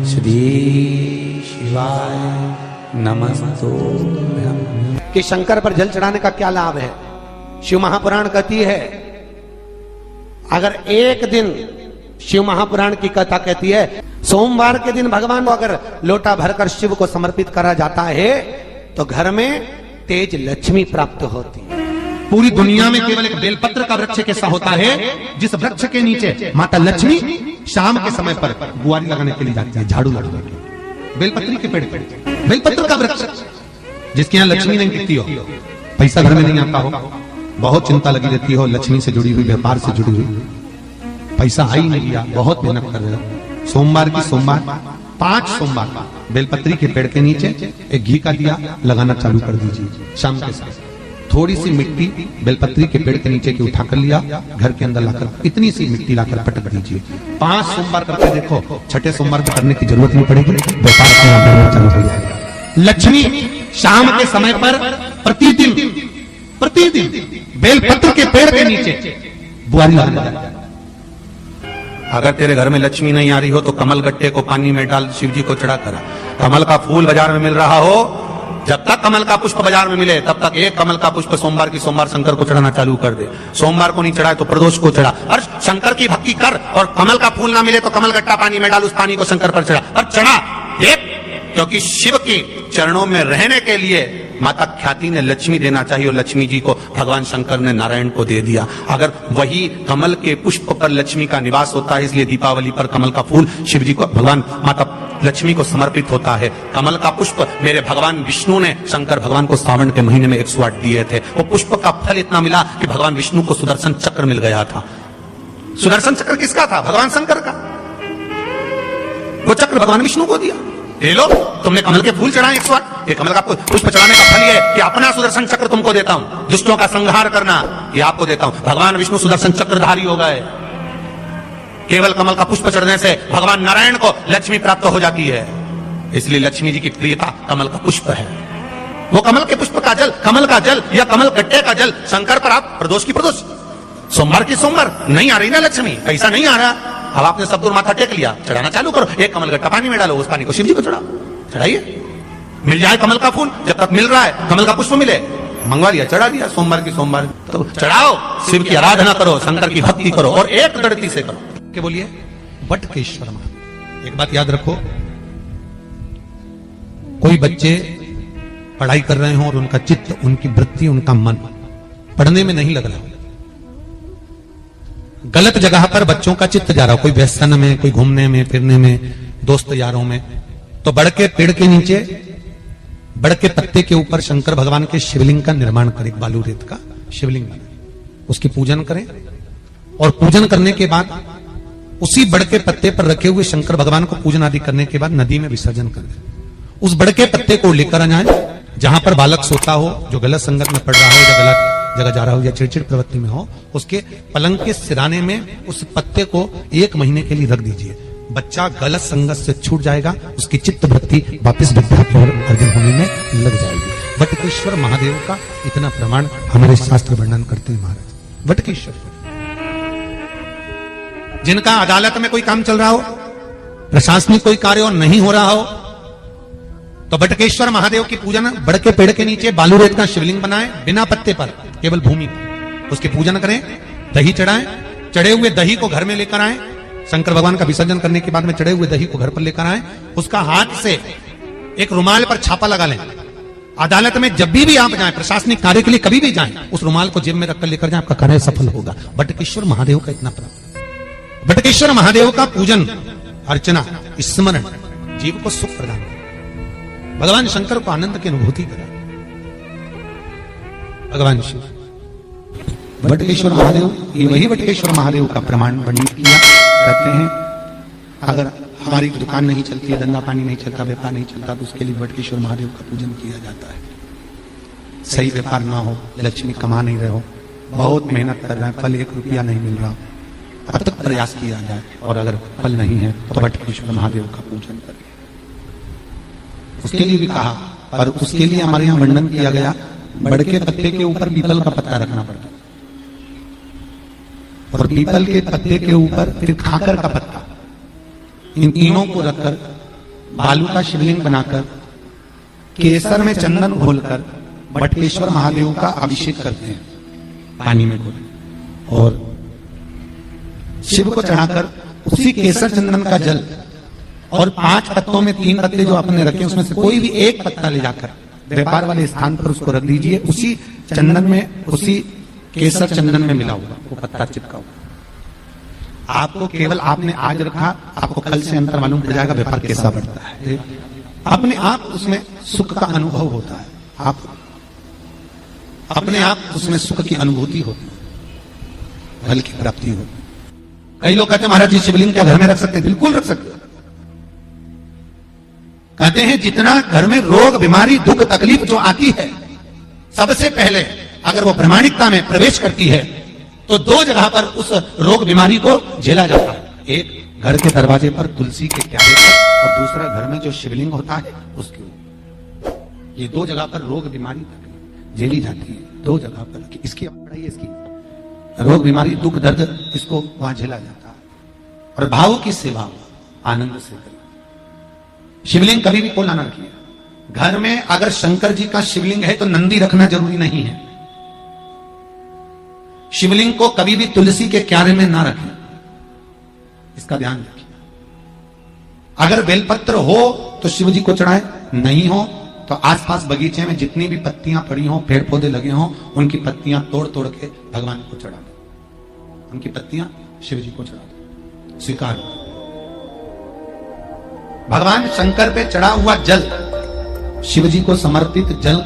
श्री शिवाय नमस्तुभ्यं। कि शंकर पर जल चढ़ाने का क्या लाभ है? शिव महापुराण कहती है, अगर एक दिन शिव महापुराण की कथा कहती है, सोमवार के दिन भगवान को अगर लोटा भरकर शिव को समर्पित करा जाता है तो घर में तेज लक्ष्मी प्राप्त होती है। पूरी दुनिया में केवल एक बेलपत्र का वृक्ष कैसा होता है जिस वृक्ष के नीचे माता लक्ष्मी शाम के समय पर बुआरी लगाने के लिए जाती है, झाड़ू लगाने के लिए। बेलपत्री के पेड़ पे बेलपत्र का वृक्ष, जिसके यहाँ लक्ष्मी नहीं दिखती हो, पैसा घर में नहीं आता हो, बहुत चिंता लगी रहती हो, लक्ष्मी से जुड़ी हुई, व्यापार से जुड़ी हुई, पैसा आ ही नहीं दिया, बहुत मेहनत कर रहे हो। सोमवार की सोमवार 5 सोमवार बेलपत्री के पेड़ के नीचे एक घी का दिया लगाना चालू कर दीजिए। शाम के समय थोड़ी सी मिट्टी बेलपत्री के पेड़ के नीचे की उठाकर लिया, घर के अंदर लाकर इतनी सी मिट्टी लाकर पटक दीजिए। 5 सोमवार करके देखो, छठे सोमवार को करने की जरूरत नहीं पड़ेगी, व्यापार अपने आप बढ़ना चालू हो जाएगा। लक्ष्मी शाम के समय पर प्रतिदिन बेलपत्र के पेड़ के नीचे बुआरी लगाना। अगर तेरे घर में लक्ष्मी नहीं आ रही हो तो कमल गट्टे को पानी में डाल शिव जी को चढ़ा करा। कमल का फूल बाजार में मिल रहा हो, जब तक कमल का पुष्प बाजार में मिले तब तक एक कमल का पुष्प सोमवार की सोमवार शंकर को चढ़ाना चालू कर दे। सोमवार को नहीं चढ़ाए तो प्रदोष को चढ़ा, और शंकर की भक्ति कर। और कमल का फूल ना मिले तो कमल गट्टा पानी में डाल, उस पानी को शंकर पर चढ़ा और चढ़ा। क्योंकि शिव के चरणों में रहने के लिए माता ख्याति ने लक्ष्मी देना चाहिए, और लक्ष्मी जी को भगवान शंकर ने नारायण को दे दिया। अगर वही कमल के पुष्प पर लक्ष्मी का निवास होता है, इसलिए दीपावली पर कमल का फूल शिव जी को, भगवान माता लक्ष्मी को समर्पित होता है। कमल का पुष्प मेरे भगवान विष्णु ने शंकर भगवान को सावन के महीने में 108 दिए थे। वो पुष्प का फल इतना मिला कि भगवान विष्णु को सुदर्शन चक्र मिल गया था। सुदर्शन चक्र किसका था? भगवान शंकर का। वो चक्र भगवान विष्णु को दिया। ले लो, तुमने कमल के फूल चढ़ाए 108, ये कमल का पुष्प चढ़ाने का फल ये कि अपना सुदर्शन चक्र तुमको देता हूं, दुष्टों का संहार करना ये आपको देता हूं। भगवान विष्णु सुदर्शन चक्रधारी हो गए। केवल कमल का पुष्प चढ़ने से भगवान नारायण को लक्ष्मी प्राप्त हो जाती है, इसलिए लक्ष्मी जी की प्रियता कमल का पुष्प है। वो कमल के पुष्प का जल, कमल का जल या कमल गट्टे का जल शंकर पर आप प्रदोष की प्रदोष, सोमवार की सोमवार नहीं आ रही ना लक्ष्मी, पैसा नहीं आ रहा, अब आपने सब दूर माथा टेक लिया, चढ़ाना चालू करो। एक कमल गट्टा पानी में डालो, उस पानी को शिव जी को चढ़ाओ, चढ़ाइए। मिल जाए कमल का फूल, जब तक मिल रहा है कमल का पुष्प मिले, मंगवा लिया, चढ़ा दिया। सोमवार की सोमवार तो चढ़ाओ, शिव की आराधना करो, शंकर की भक्ति करो, और एक दृढ़ता से करो। के बोलिए वटकेश्वर महादेव। एक बात याद रखो, कोई बच्चे पढ़ाई कर रहे हो और उनका चित्त, उनकी वृत्ति, उनका मन पढ़ने में नहीं लग रहा, गलत जगह पर बच्चों का चित्त जा रहा हो, कोई व्यसन में, कोई घूमने में फिरने में, दोस्त यारों में, तो बड़ के पेड़ के नीचे, बड़ के पत्ते के ऊपर शंकर भगवान के शिवलिंग का निर्माण करें, बालू रेत का शिवलिंग बनाए, उसकी पूजन करें। और पूजन करने के बाद उसी बड़ के पत्ते पर रखे हुए शंकर भगवान को पूजन आदि करने के बाद नदी में विसर्जन कर दें। उस बड़ के पत्ते को लेकर आ जाए, जहां पर बालक सोता हो, जो गलत संगत में पड़ रहा हो, या गलत जगह जा रहा हो, या चिड़चिड़ प्रवृत्ति में हो, उसके पलंग के सिराने में उस पत्ते को 1 महीने के लिए रख दीजिए। बच्चा गलत संगत से छूट जाएगा, उसकी चित्त वृत्ति वापस विद्या की ओर अर्जन होने में लग जाएगी। वटकेश्वर महादेव का इतना प्रमाण हमारे शास्त्र वर्णन करते हैं महाराज। वटकेश्वर, जिनका अदालत में कोई काम चल रहा हो, प्रशासनिक कोई कार्य और नहीं हो रहा हो, तो वटकेश्वर महादेव की पूजन बड़ के पेड़ के नीचे बालू रेत का शिवलिंग बनाए, बिना पत्ते पर, केवल भूमि पर, उसकी पूजन करें, दही चढ़ाएं, चढ़े हुए दही को घर में लेकर आए, शंकर भगवान का विसर्जन करने के बाद में चढ़े हुए दही को घर पर लेकर आए, उसका हाथ से एक रुमाल पर छापा लगा लें। अदालत में जब भी आप जाएं, प्रशासनिक कार्य के लिए कभी भी जाएं, उस रुमाल को जेब में रखकर लेकर जाएं, आपका कार्य सफल होगा। वटकेश्वर महादेव का इतना प्रभाव। वटकेश्वर महादेव का पूजन अर्चना स्मरण जीव को सुख प्रदान करे, भगवान शंकर को आनंद की अनुभूति करे। भगवान शिव वटकेश्वर महादेव, ये वही वटकेश्वर महादेव का प्रमाण वर्णित किया कहते हैं। अगर हमारी दुकान नहीं चलती है, धंधा पानी नहीं चलता, व्यापार नहीं चलता, तो उसके लिए वटकेश्वर महादेव का पूजन किया जाता है। सही व्यापार ना हो, लक्ष्मी कमा नहीं रहे हो, बहुत मेहनत कर रहे हैं, फल 1 रुपया नहीं मिल रहा, अब तक प्रयास किया जाए, और अगर फल नहीं है तो वटकेश्वर महादेव का पूजन करें। उसके लिए भी कहा, और उसके लिए हमारे यहाँ वर्णन किया गया, बड़ के पत्ते के ऊपर पीपल का पत्ता रखना पड़ता है, और पीपल के पत्ते के ऊपर फिर खाकर का पत्ता, इन तीनों को रखकर बालू का शिवलिंग बनाकर केसर में चंदन घोलकर बटकेश्वर महादेव का अभिषेक करते हैं पानी में घोल, और शिव को चढ़ाकर उसी केसर चंदन का जल और 5 पत्तों में 3 पत्ते जो आपने रखे उसमें से कोई भी एक पत्ता ले जाकर व्यापार वाले स्थान पर उसको रख दीजिए। उसी चंदन में, उसी केसर चंदन में मिला हुआ वो पत्ता चिपका हुआ। आपको केवल आपने आज रखा, आपको कल से अंतर मालूम पड़ जाएगा व्यापार कैसा बढ़ता है। अपने आप उसमें सुख का अनुभव होता है, आप अपने आप उसमें सुख की अनुभूति होती है, फल की प्राप्ति होती है। कई लोग कहते हैं महाराज जी शिवलिंग क्या घर में रख सकते हैं? बिल्कुल रख सकते हैं। कहते हैं जितना घर में रोग बीमारी दुख तकलीफ जो आती है, सबसे पहले अगर वो प्रामाणिकता में प्रवेश करती है तो 2 जगह पर उस रोग बीमारी को झेला जाता है। एक घर के दरवाजे पर तुलसी के क्यारे पर, और दूसरा घर में जो शिवलिंग होता है उसके ऊपर। ये 2 जगह पर रोग बीमारी झेली जाती है। 2 जगह पर इसकी पढ़ाई, इसकी रोग बीमारी दुख दर्द इसको वहां झेला जाता है। और भाव की सेवा आनंद से करें। शिवलिंग कभी भी खोला ना रखिए। घर में अगर शंकर जी का शिवलिंग है तो नंदी रखना जरूरी नहीं है। शिवलिंग को कभी भी तुलसी के क्यारे में ना रखें, इसका ध्यान रखिए। अगर बेलपत्र हो तो शिव जी को चढ़ाए, नहीं हो तो आसपास बगीचे में जितनी भी पत्तियां पड़ी हो, पेड़ पौधे लगे हों, उनकी पत्तियां तोड़ तोड़ के भगवान को चढ़ा दो। उनकी पत्तियां शिव जी को चढ़ा दो, स्वीकार हो। भगवान शंकर पे चढ़ा हुआ जल, शिव जी को समर्पित जल